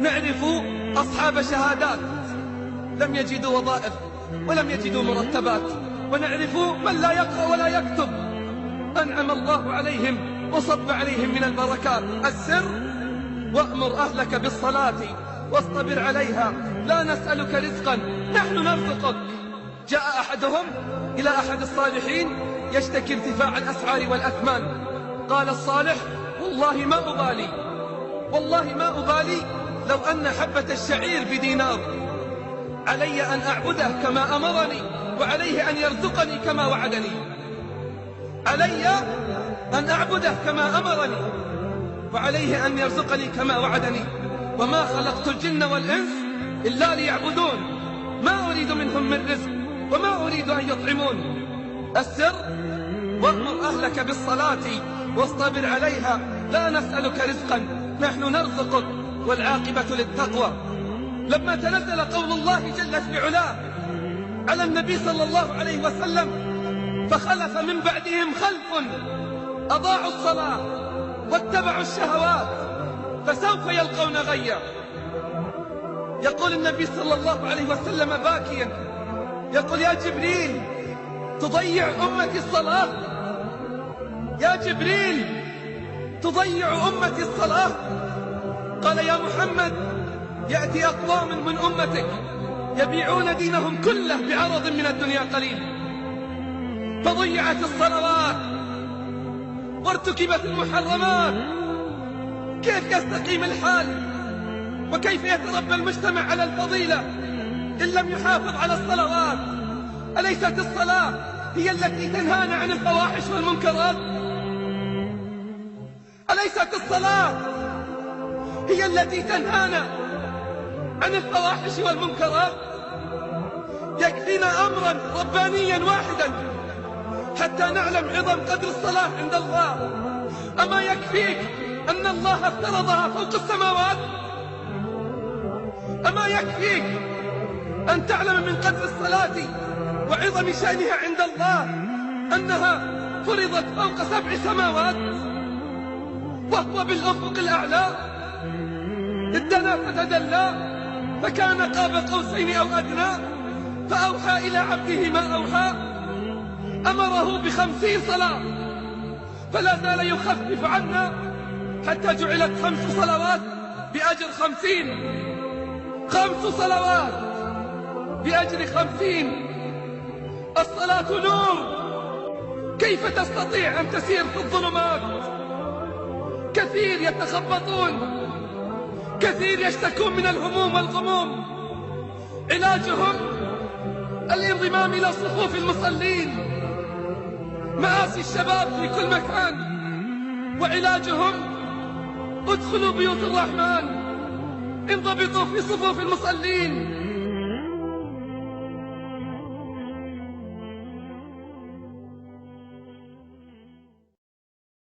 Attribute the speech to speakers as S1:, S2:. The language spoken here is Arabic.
S1: نعرف أصحاب شهادات لم يجدوا وظائف ولم يجدوا مرتبات، ونعرف من لا يقرأ ولا يكتب أنعم الله عليهم وصب عليهم من البركات. السر: وأمر أهلك بالصلاة واصطبر عليها لا نسألك رزقا نحن نرزقك. جاء أحدهم إلى أحد الصالحين يشتكي ارتفاع الأسعار والأثمان. قال الصالح: والله ما أبالي لو أن حبة الشعير بدينار، علي أن أعبده كما أمرني وعليه أن يرزقني كما وعدني. علي أن أعبده كما أمرني وعليه أن يرزقني كما وعدني. وما خلقت الجن والإنس إلا ليعبدون ما أريد منهم من رزق وما أريد أن يطعمون. السر: وأمر أهلك بالصلاة واصطبر عليها لا نسألك رزقا نحن نرزقك والعاقبة للتقوى. لما تنزل قول الله جل في علاه على النبي صلى الله عليه وسلم: فخلف من بعدهم خلف أضاعوا الصلاة واتبعوا الشهوات فسوف يلقون غيا. يقول النبي صلى الله عليه وسلم باكيا، يقول: يا جبريل تضيع أمتي الصلاة؟ يا جبريل تضيع أمتي الصلاة؟ قال: يا محمد يأتي أقوام من أمتك يبيعون دينهم كله بعرض من الدنيا قليل، فضيعت الصلوات وارتكبت المحرمات، كيف يستقيم الحال وكيف يتربى المجتمع على الفضيلة إن لم يحافظ على الصلوات؟ أليست الصلاة هي التي تنهانا عن الفواحش والمنكرات؟ أليست الصلاة هي التي تنهانا عن الفواحش والمنكرات؟ يكفينا أمرا ربانيا واحدا حتى نعلم عظم قدر الصلاة عند الله. أما يكفيك أن الله افترضها فوق السماوات؟ أما يكفيك أن تعلم من قدر الصلاة وعظم شأنها عند الله أنها فرضت فوق 7 سماوات وهو بالأفق الأعلى؟ ادنا فتدلى فكان قاب قوسين أو أدنى فأوحى إلى عبده ما أوحى. أمره ب50 صلاة فلا زال يخفف عنا حتى جعلت 5 صلوات بأجر 50، 5 صلوات بأجر 50. الصلاة نور، كيف تستطيع أن تسير في الظلمات؟ كثير يتخبطون، كثير يشتكون من الهموم والغموم، علاجهم الانضمام إلى صفوف المصلين. مآسي الشباب في كل مكان، وعلاجهم ادخلوا بيوت الرحمن، انضبطوا في صفوف المصلين.